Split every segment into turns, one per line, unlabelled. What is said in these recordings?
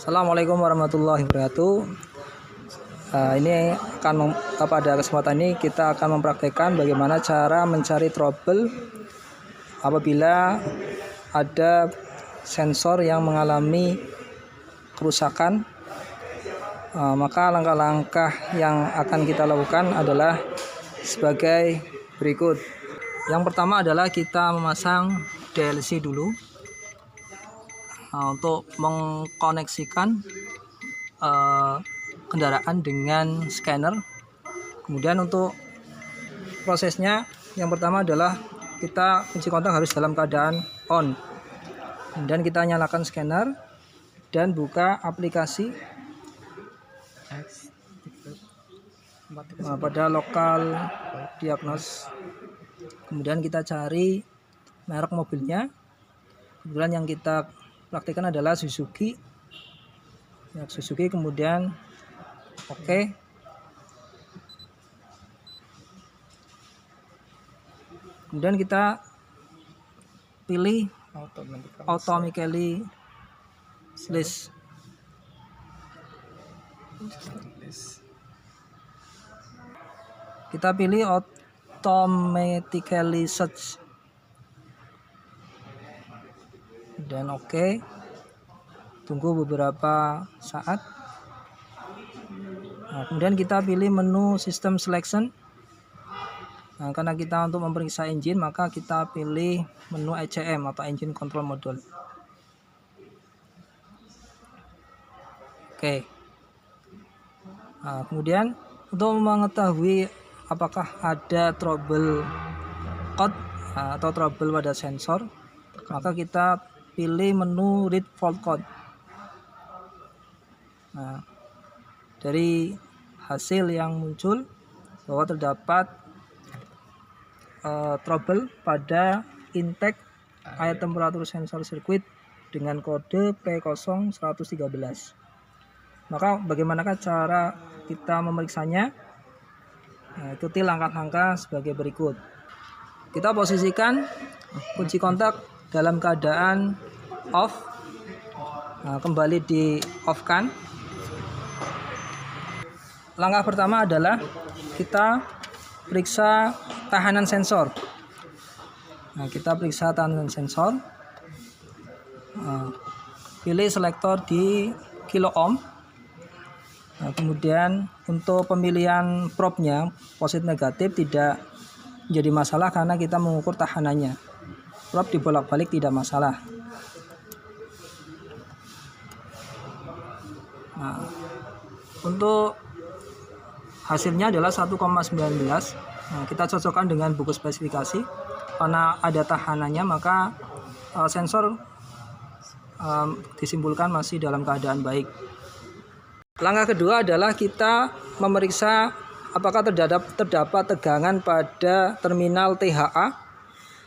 Assalamualaikum warahmatullahi wabarakatuh. Ini akan pada kesempatan ini kita akan mempraktekkan bagaimana cara mencari trouble apabila ada sensor yang mengalami kerusakan. Maka langkah-langkah yang akan kita lakukan adalah sebagai berikut. Yang pertama adalah kita memasang DLC dulu. Untuk mengkoneksikan kendaraan dengan scanner. Kemudian untuk prosesnya yang pertama adalah kita kunci kontak harus dalam keadaan on. Kemudian kita nyalakan scanner dan buka aplikasi pada lokal diagnos. Kemudian kita cari merek mobilnya. Kemudian yang kita praktikkan adalah Suzuki. Kemudian oke. Kemudian kita pilih automatically list. Kita pilih automatically search dan oke. Tunggu beberapa saat. Kemudian kita pilih menu system selection. Karena kita untuk memeriksa engine, maka kita pilih menu ECM atau engine control module. Oke. Kemudian untuk mengetahui apakah ada trouble code atau trouble pada sensor, maka kita pilih menu read fault code. Dari hasil yang muncul bahwa terdapat trouble pada intake air temperatur sensor sirkuit dengan kode P0113. Maka bagaimanakah cara kita memeriksanya? Ikuti langkah-langkah sebagai berikut. Kita posisikan kunci kontak dalam keadaan off. Kembali di off kan. Langkah pertama adalah kita periksa tahanan sensor. Kita periksa tahanan sensor. Pilih selektor di kilo ohm. Kemudian untuk pemilihan probe-nya positif negatif tidak menjadi masalah karena kita mengukur tahanannya. Probe dibolak-balik tidak masalah. Untuk hasilnya adalah 1,19. Kita cocokkan dengan buku spesifikasi. Karena ada tahanannya, maka sensor disimpulkan masih dalam keadaan baik. Langkah kedua adalah kita memeriksa apakah terdapat tegangan pada terminal THA,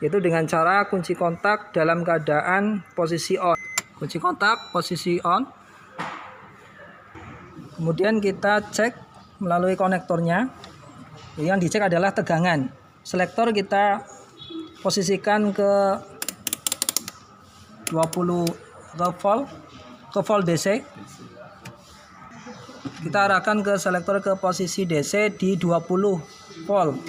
yaitu dengan cara kunci kontak dalam keadaan posisi on. Kunci kontak posisi on. Kemudian kita cek melalui konektornya. Yang dicek adalah tegangan. Selektor kita posisikan ke 20 ke volt DC. Kita arahkan ke selektor ke posisi DC di 20 volt.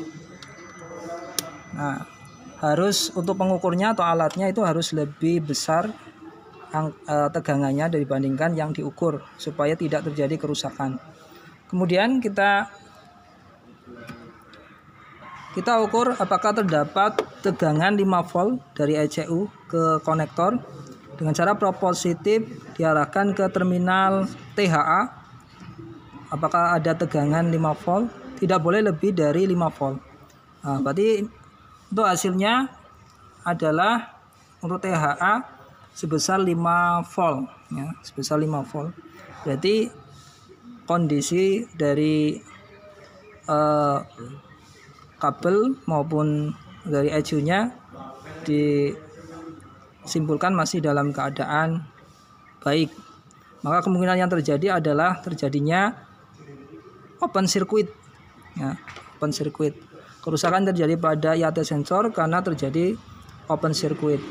Harus untuk pengukurnya atau alatnya itu harus lebih besar tegangannya dibandingkan yang diukur supaya tidak terjadi kerusakan. Kemudian kita ukur apakah terdapat tegangan 5 volt dari ECU ke konektor dengan cara probe positif diarahkan ke terminal THA. Apakah ada tegangan 5 volt? Tidak boleh lebih dari 5 volt. Berarti untuk hasilnya adalah untuk THA sebesar 5 volt, ya, sebesar 5 volt. Berarti kondisi dari kabel maupun dari ECU-nya disimpulkan masih dalam keadaan baik. Maka kemungkinan yang terjadi adalah terjadinya open circuit, ya, open circuit. Kerusakan terjadi pada IAT sensor karena terjadi open circuit.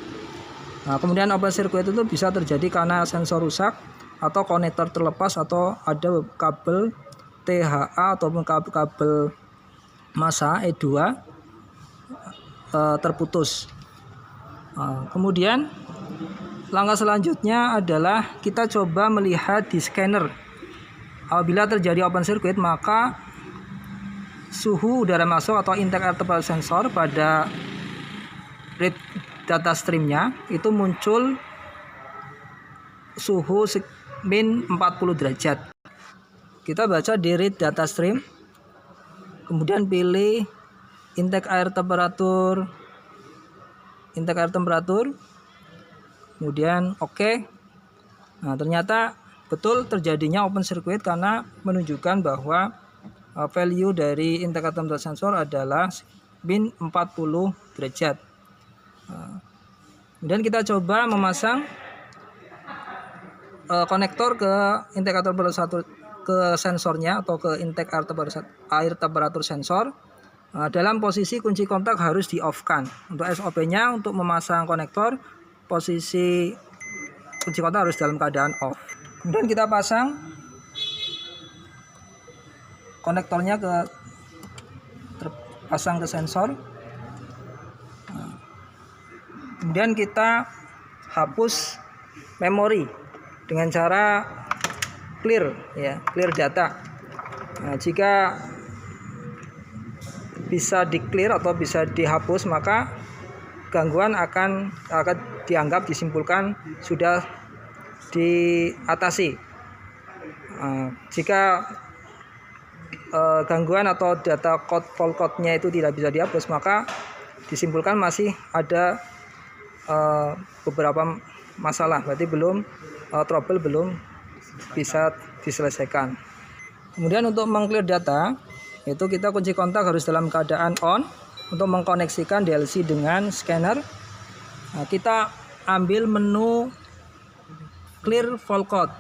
Kemudian open circuit itu bisa terjadi karena sensor rusak atau konektor terlepas atau ada kabel THA ataupun kabel massa E2 terputus. Kemudian langkah selanjutnya adalah kita coba melihat di scanner. Apabila terjadi open circuit, maka suhu udara masuk atau intake air temperature sensor pada read data streamnya itu muncul suhu min 40 derajat. Kita baca di read data stream, kemudian pilih intake air temperature, kemudian oke. Nah, ternyata betul terjadinya open circuit karena menunjukkan bahwa value dari intake air temperature sensor adalah min 40 derajat. Kemudian kita coba memasang konektor ke intake air temperature ke sensornya atau ke intake air temperature sensor. Dalam posisi kunci kontak harus di off kan. Untuk SOP-nya untuk memasang konektor, posisi kunci kontak harus dalam keadaan off. Kemudian kita pasang konektornya terpasang ke sensor. Kemudian kita hapus memori dengan cara clear data. Nah, jika bisa di-clear atau bisa dihapus, maka gangguan akan dianggap disimpulkan sudah diatasi. Jika gangguan atau data fault code-nya itu tidak bisa dihapus, maka disimpulkan masih ada beberapa masalah, berarti trouble belum bisa diselesaikan. Kemudian untuk meng-clear data, itu kita kunci kontak harus dalam keadaan on. Untuk mengkoneksikan DLC dengan scanner, nah, kita ambil menu clear fault code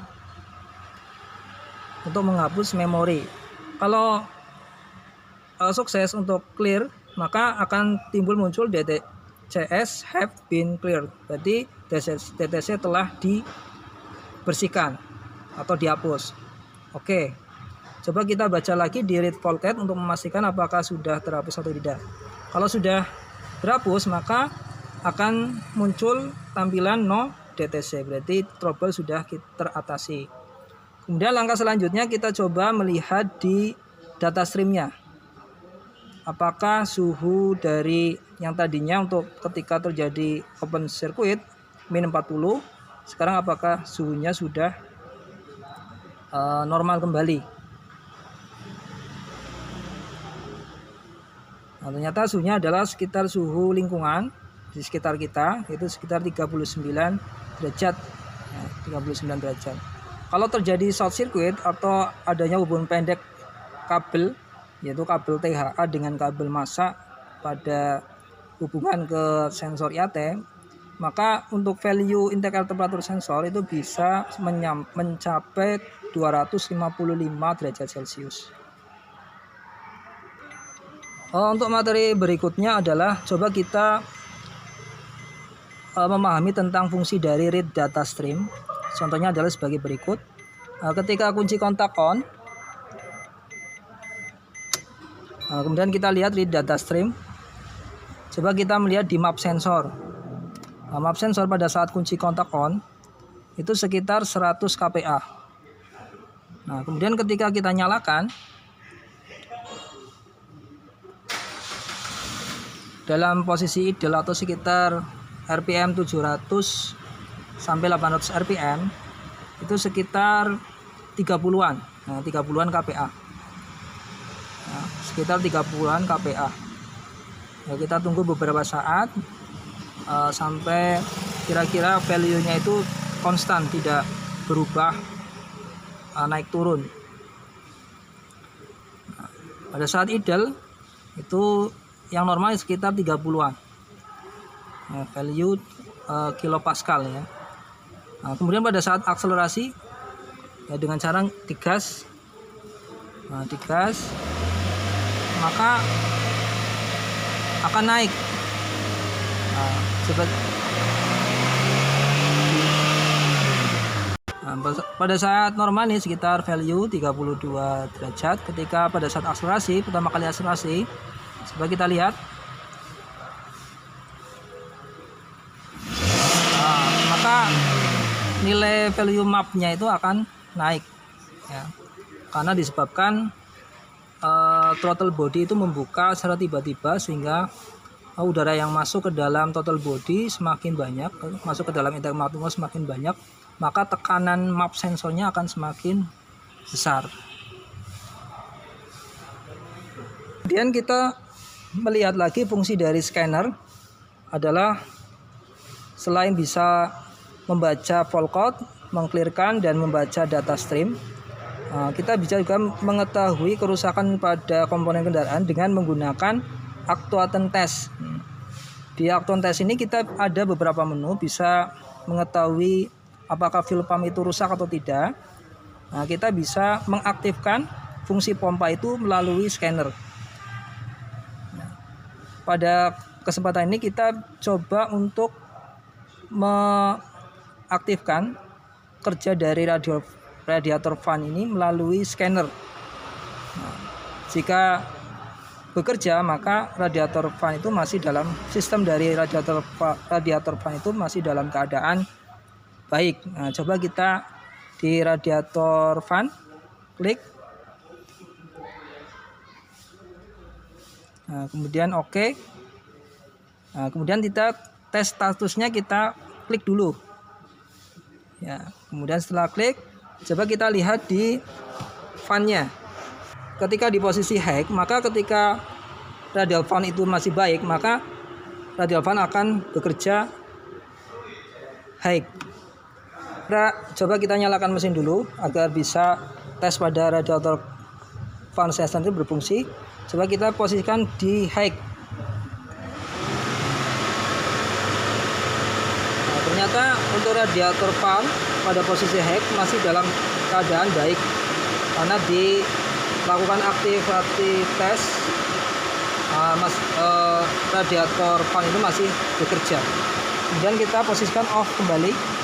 untuk menghapus memori. Kalau sukses untuk clear, maka akan muncul DTCS have been cleared. Berarti DTC telah dibersihkan atau dihapus. Oke. Coba kita baca lagi di read fault code untuk memastikan apakah sudah terhapus atau tidak. Kalau sudah terhapus, maka akan muncul tampilan no DTC, berarti trouble sudah teratasi. Kemudian langkah selanjutnya kita coba melihat di data streamnya. Apakah suhu dari yang tadinya untuk ketika terjadi open circuit min 40, sekarang apakah suhunya sudah normal kembali. Nah, ternyata suhunya adalah sekitar suhu lingkungan di sekitar kita, itu sekitar 39 derajat. Nah, 39 derajat. Kalau terjadi short circuit atau adanya hubungan pendek kabel, yaitu kabel THA dengan kabel massa pada hubungan ke sensor IAT, maka untuk value intake air temperature sensor itu bisa mencapai 255 derajat Celcius. Untuk materi berikutnya adalah coba kita memahami tentang fungsi dari read data stream. Contohnya adalah sebagai berikut. Ketika kunci kontak on, kemudian kita lihat read data stream. Coba kita melihat di map sensor. Map sensor pada saat kunci kontak on itu sekitar 100 kPa. Nah, kemudian ketika kita nyalakan, dalam posisi ideal atau sekitar RPM 700 sampai 800 RPM itu sekitar 30-an, 30-an kPa. Nah, sekitar 30-an kPa. Ya, kita tunggu beberapa saat sampai kira-kira value-nya itu konstan, tidak berubah naik turun. Nah, pada saat ideal itu yang normal sekitar 30-an value kilopascal ya. Nah, kemudian pada saat akselerasi ya, dengan cara digas, maka akan naik. Nah, pada saat normal nih sekitar value 32 derajat. Ketika pada saat akselerasi, pertama kali akselerasi, coba kita lihat. Nah, maka nilai value mapnya itu akan naik ya, karena disebabkan throttle body itu membuka secara tiba-tiba, sehingga udara yang masuk ke dalam throttle body semakin banyak, masuk ke dalam intake map semakin banyak, maka tekanan map sensornya akan semakin besar. Kemudian kita melihat lagi fungsi dari scanner adalah selain bisa membaca fault code, mengclearkan dan membaca data stream, kita bisa juga mengetahui kerusakan pada komponen kendaraan dengan menggunakan actuation test. Di actuation test ini kita ada beberapa menu, bisa mengetahui apakah fuel pump itu rusak atau tidak. Nah, kita bisa mengaktifkan fungsi pompa itu melalui scanner. Nah, pada kesempatan ini kita coba untuk mengaktifkan kerja dari radiator fan ini melalui scanner. Nah, jika bekerja, maka radiator fan itu masih dalam sistem dari radiator fan itu masih dalam keadaan baik. Nah, coba kita di radiator fan klik. Nah, kemudian oke. Nah, kemudian kita tes statusnya, kita klik dulu. Ya, kemudian setelah klik, coba kita lihat di fan-nya. Ketika di posisi high, maka ketika radial fan itu masih baik, maka radial fan akan bekerja high. Coba kita nyalakan mesin dulu agar bisa tes pada radiator fan sensor itu berfungsi. Coba kita posisikan di high. Nah, ternyata untuk radiator fan pada posisi high masih dalam keadaan baik, karena dilakukan aktivasi tes radiator fan itu masih bekerja. Kemudian kita posisikan off kembali.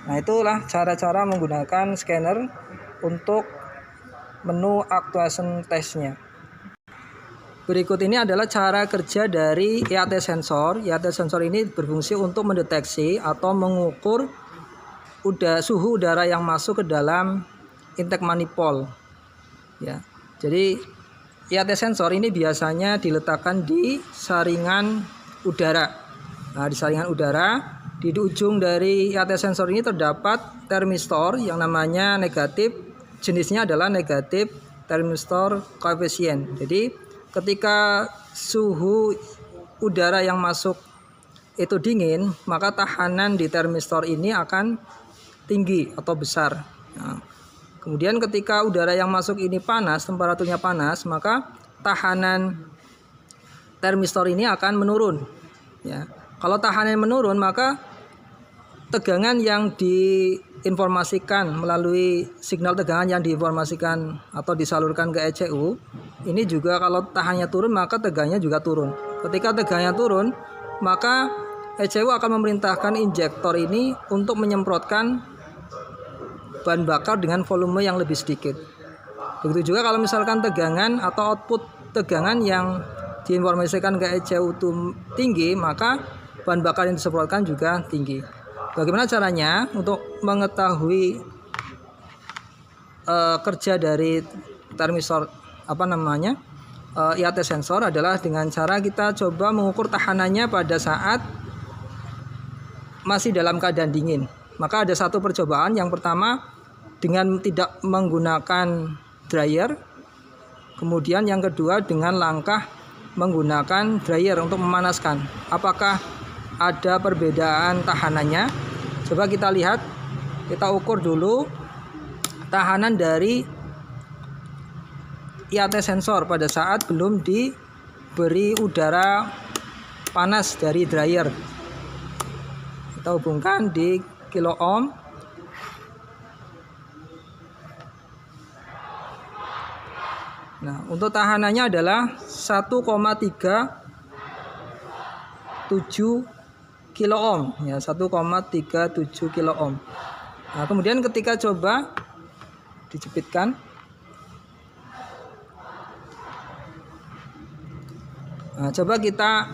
Nah, itulah cara-cara menggunakan scanner untuk menu actuation testnya. Berikut ini adalah cara kerja dari EAT sensor. EAT sensor ini berfungsi untuk mendeteksi atau mengukur suhu udara yang masuk ke dalam intake manifold. Ya, jadi EAT sensor ini biasanya diletakkan di saringan udara. Nah, di saringan udara, di ujung dari EAT sensor ini terdapat termistor yang namanya negatif, jenisnya adalah negatif termistor koefisien. Jadi ketika suhu udara yang masuk itu dingin, maka tahanan di termistor ini akan tinggi atau besar. Nah, kemudian ketika udara yang masuk ini panas, temperaturnya panas, maka tahanan termistor ini akan menurun. Ya. Kalau tahanan menurun, maka tegangan yang diinformasikan melalui signal tegangan yang diinformasikan atau disalurkan ke ECU ini juga, kalau tahannya turun, maka tegangannya juga turun. Ketika tegangannya turun, maka ECU akan memerintahkan injektor ini untuk menyemprotkan bahan bakar dengan volume yang lebih sedikit. Begitu juga kalau misalkan tegangan atau output tegangan yang diinformasikan ke ECU itu tinggi, maka bahan bakar yang disemprotkan juga tinggi. Bagaimana caranya untuk mengetahui kerja dari termistor EAT sensor adalah dengan cara kita coba mengukur tahanannya pada saat masih dalam keadaan dingin. Maka ada satu percobaan. Yang pertama dengan tidak menggunakan dryer. Kemudian yang kedua dengan langkah menggunakan dryer untuk memanaskan. Apakah ada perbedaan tahanannya? Coba kita lihat, kita ukur dulu tahanan dari EAT sensor pada saat belum diberi udara panas dari dryer. Kita hubungkan di kilo ohm. Nah, untuk tahanannya adalah 1,37 kilo ohm ya, 1,37 kilo ohm. Nah, kemudian ketika coba dijepitkan, nah, coba kita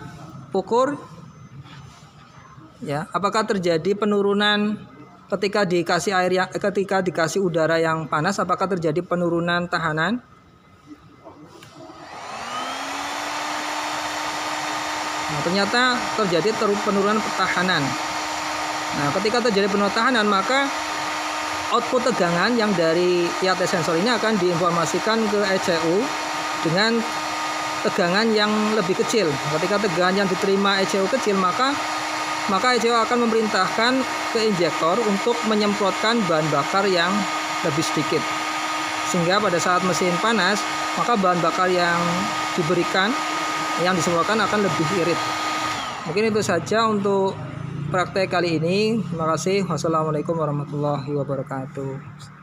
ukur ya, apakah terjadi penurunan ketika dikasih ketika dikasih udara yang panas, apakah terjadi penurunan tahanan? Nah, ternyata terjadi penurunan tekanan. Nah, ketika terjadi penurunan tekanan, maka output tegangan yang dari IATF sensor ini akan diinformasikan ke ECU dengan tegangan yang lebih kecil. Ketika tegangan yang diterima ECU kecil, maka ECU akan memerintahkan ke injektor untuk menyemprotkan bahan bakar yang lebih sedikit. Sehingga pada saat mesin panas, maka bahan bakar yang diberikan, yang disemprotkan akan lebih irit. Mungkin itu saja untuk praktek kali ini. Terima kasih. Wassalamualaikum warahmatullahi wabarakatuh.